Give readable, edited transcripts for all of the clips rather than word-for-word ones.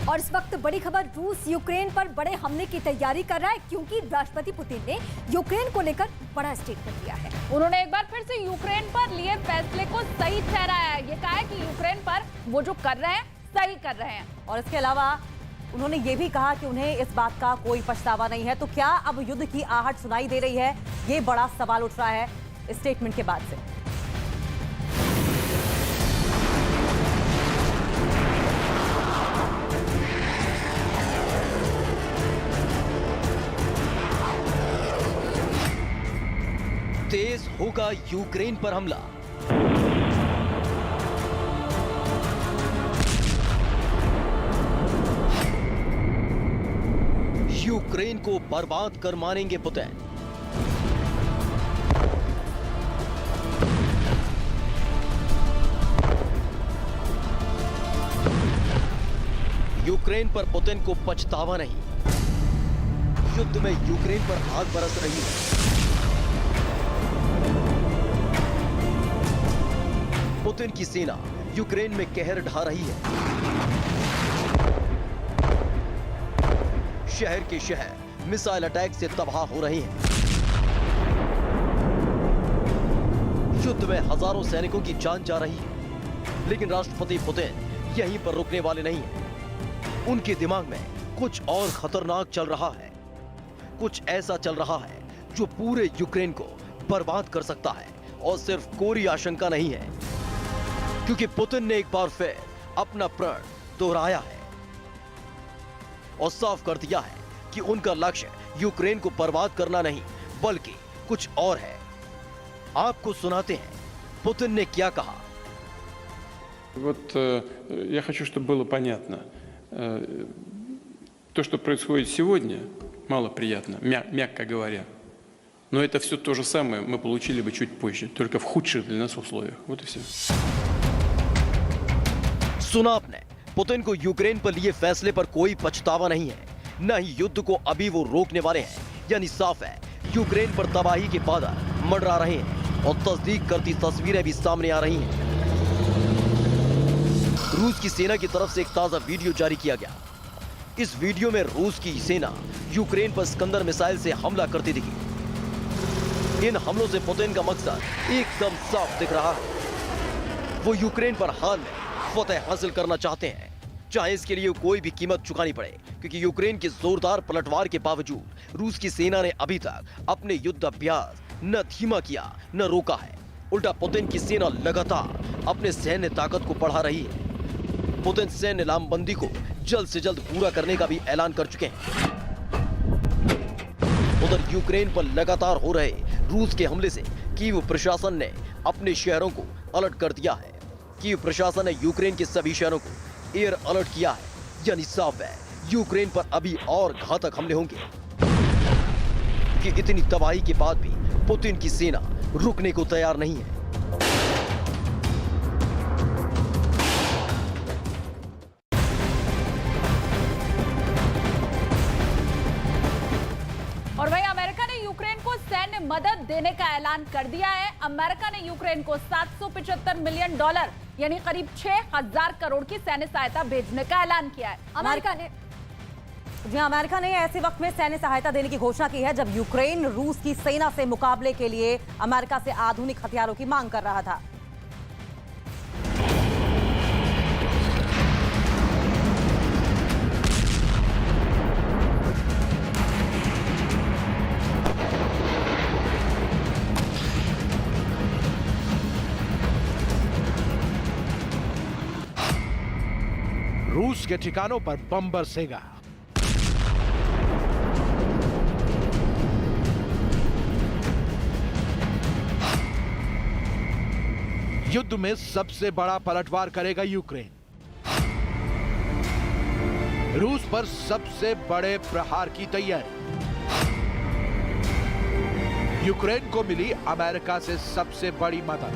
और इस वक्त बड़ी खबर, रूस यूक्रेन पर बड़े हमले की तैयारी कर रहा है क्योंकि राष्ट्रपति पुतिन ने यूक्रेन को लेकर बड़ा स्टेटमेंट दिया है। उन्होंने एक बार फिर से यूक्रेन पर लिए फैसले को सही ठहराया है। ये कहा है कि यूक्रेन पर वो जो कर रहे हैं सही कर रहे हैं। और इसके अलावा उन्होंने ये भी कहा कि उन्हें इस बात का कोई पछतावा नहीं है। तो क्या अब युद्ध की आहट सुनाई दे रही है? ये बड़ा सवाल उठ रहा है इस स्टेटमेंट के बाद से। तेज होगा यूक्रेन पर हमला। यूक्रेन को बर्बाद कर मारेंगे पुतिन। यूक्रेन पर पुतिन को पछतावा नहीं। युद्ध में यूक्रेन पर आग बरस रही है। पुतिन की सेना यूक्रेन में कहर ढा रही है। शहर के शहर मिसाइल अटैक से तबाह हो रहे हैं। युद्ध में हजारों सैनिकों की जान जा रही है। लेकिन राष्ट्रपति पुतिन यहीं पर रुकने वाले नहीं हैं। उनके दिमाग में कुछ और खतरनाक चल रहा है। कुछ ऐसा चल रहा है जो पूरे यूक्रेन को बर्बाद कर सकता है। और सिर्फ कोरी आशंका नहीं है, क्योंकि पुतिन ने एक बार फिर अपना प्रण दोहराया है और साफ कर दिया है कि उनका लक्ष्य यूक्रेन को बर्बाद करना नहीं बल्कि कुछ और है। आपको सुनाते हैं पुतिन ने क्या कहा। Вот я хочу, чтобы было понятно. То, что происходит сегодня, малоприятно, мягко говоря. Но это все то же самое мы получили бы чуть позже, только в худших для нас условиях. Вот и все. सुना आपने, पुतिन को यूक्रेन पर लिए फैसले पर कोई पछतावा नहीं है, न ही युद्ध को अभी वो रोकने वाले हैं। यानी साफ है, यूक्रेन पर तबाही के बादल मंडरा रहे हैं और तस्दीक करती तस्वीरें भी सामने आ रही हैं। रूस की सेना की तरफ से एक ताजा वीडियो जारी किया गया। इस वीडियो में रूस की सेना यूक्रेन पर स्कंदर मिसाइल से हमला करती दिखी। इन हमलों से पुतिन का मकसद एकदम साफ दिख रहा है। वो यूक्रेन पर हाल में फतह हासिल करना चाहते हैं, चाहे इसके लिए कोई भी कीमत चुकानी पड़े, क्योंकि यूक्रेन के जोरदार पलटवार के बावजूद रूस की सेना ने अभी तक अपने युद्ध अभ्यास न धीमा किया न रोका है। उल्टा पुतिन की सेना लगातार अपने सैन्य ताकत को बढ़ा रही है। पुतिन सैन्य लामबंदी को जल्द से जल्द पूरा करने का भी ऐलान कर चुके हैं। उधर यूक्रेन पर लगातार हो रहे रूस के हमले से कीव प्रशासन ने अपने शहरों को अलर्ट कर दिया है। कीव प्रशासन ने यूक्रेन के सभी शहरों को एयर अलर्ट किया है। यानी साफ है, यूक्रेन पर अभी और घातक हमले होंगे, कि इतनी तबाही के बाद भी पुतिन की सेना रुकने को तैयार नहीं है। और वहीं अमेरिका ने यूक्रेन को सैन्य मदद देने का ऐलान कर दिया है। अमेरिका ने यूक्रेन को $775 मिलियन यानी करीब 6,000 करोड़ की सैन्य सहायता भेजने का ऐलान किया है। अमेरिका ने ऐसे वक्त में सैन्य सहायता देने की घोषणा की है जब यूक्रेन रूस की सेना से मुकाबले के लिए अमेरिका से आधुनिक हथियारों की मांग कर रहा था। रूस के ठिकानों पर बम बरसेगा। युद्ध में सबसे बड़ा पलटवार करेगा यूक्रेन। रूस पर सबसे बड़े प्रहार की तैयारी। यूक्रेन को मिली अमेरिका से सबसे बड़ी मदद।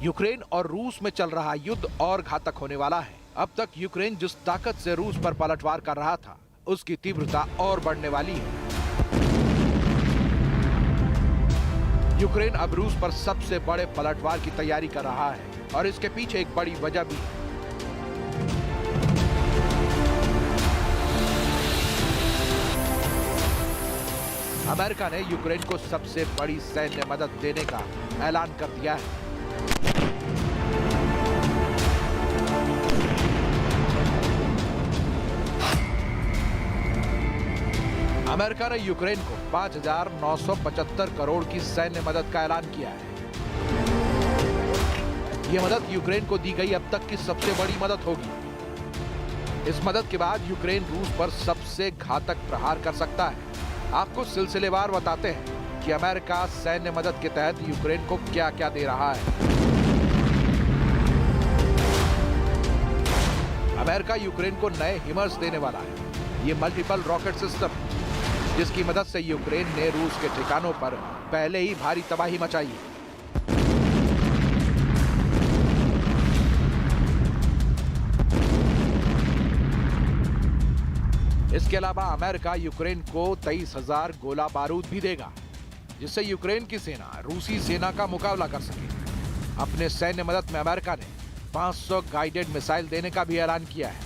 यूक्रेन और रूस में चल रहा युद्ध और घातक होने वाला है। अब तक यूक्रेन जिस ताकत से रूस पर पलटवार कर रहा था, उसकी तीव्रता और बढ़ने वाली है। यूक्रेन अब रूस पर सबसे बड़े पलटवार की तैयारी कर रहा है और इसके पीछे एक बड़ी वजह भी है। अमेरिका ने यूक्रेन को सबसे बड़ी सैन्य मदद देने का ऐलान कर दिया है। अमेरिका ने यूक्रेन को 5,975 करोड़ की सैन्य मदद का ऐलान किया है। यह मदद यूक्रेन को दी गई अब तक की सबसे बड़ी मदद होगी। इस मदद के बाद यूक्रेन रूस पर सबसे घातक प्रहार कर सकता है। आपको सिलसिलेवार बताते हैं कि अमेरिका सैन्य मदद के तहत यूक्रेन को क्या क्या दे रहा है। अमेरिका यूक्रेन को नए हिमर्स देने वाला है। ये मल्टीपल रॉकेट सिस्टम जिसकी मदद से यूक्रेन ने रूस के ठिकानों पर पहले ही भारी तबाही मचाई है। इसके अलावा अमेरिका यूक्रेन को 23,000 गोला बारूद भी देगा, जिससे यूक्रेन की सेना रूसी सेना का मुकाबला कर सके। अपने सैन्य मदद में अमेरिका ने 500 गाइडेड मिसाइल देने का भी ऐलान किया है।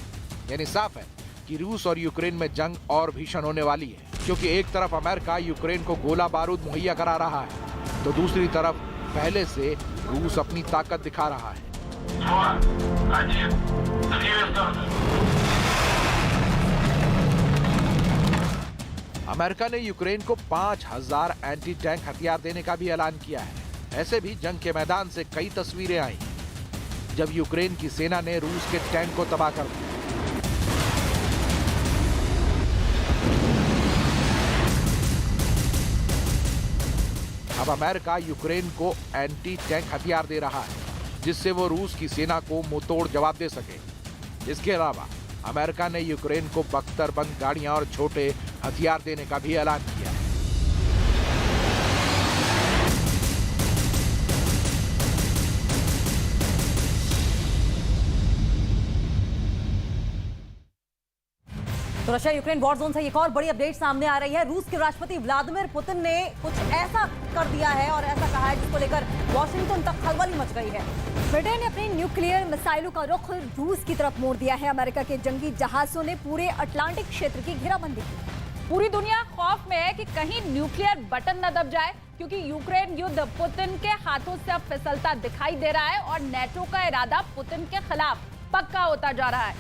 यानी साफ है कि रूस और यूक्रेन में जंग और भीषण होने वाली है, क्योंकि एक तरफ अमेरिका यूक्रेन को गोला बारूद मुहैया करा रहा है, तो दूसरी तरफ पहले से रूस अपनी ताकत दिखा रहा है। अमेरिका ने यूक्रेन को 5,000 एंटी टैंक हथियार देने का भी ऐलान किया है। ऐसे भी जंग के मैदान से कई तस्वीरें आई जब यूक्रेन की सेना ने रूस के टैंक को तबाह कर दिया। अब अमेरिका यूक्रेन को एंटी टैंक हथियार दे रहा है, जिससे वो रूस की सेना को मुंहतोड़ जवाब दे सके। इसके अलावा अमेरिका ने यूक्रेन को बख्तरबंद गाड़ियां और छोटे हथियार देने का भी ऐलान किया है। तो रशिया यूक्रेन वॉर जोन से एक और बड़ी अपडेट सामने आ रही है। रूस के राष्ट्रपति व्लादिमीर पुतिन ने कुछ ऐसा कर दिया है और ऐसा कहा है जिसको लेकर वॉशिंगटन तक खलबली मच गई है। ब्रिटेन ने अपने न्यूक्लियर मिसाइलों का रुख रूस की तरफ मोड़ दिया है। अमेरिका के जंगी जहाजों ने पूरे अटलांटिक क्षेत्र की घेराबंदी की। पूरी दुनिया खौफ में है कि कहीं न्यूक्लियर बटन न दब जाए, क्योंकि यूक्रेन युद्ध पुतिन के हाथों से अब फिसलता दिखाई दे रहा है और नेटो का इरादा पुतिन के खिलाफ पक्का होता जा रहा है।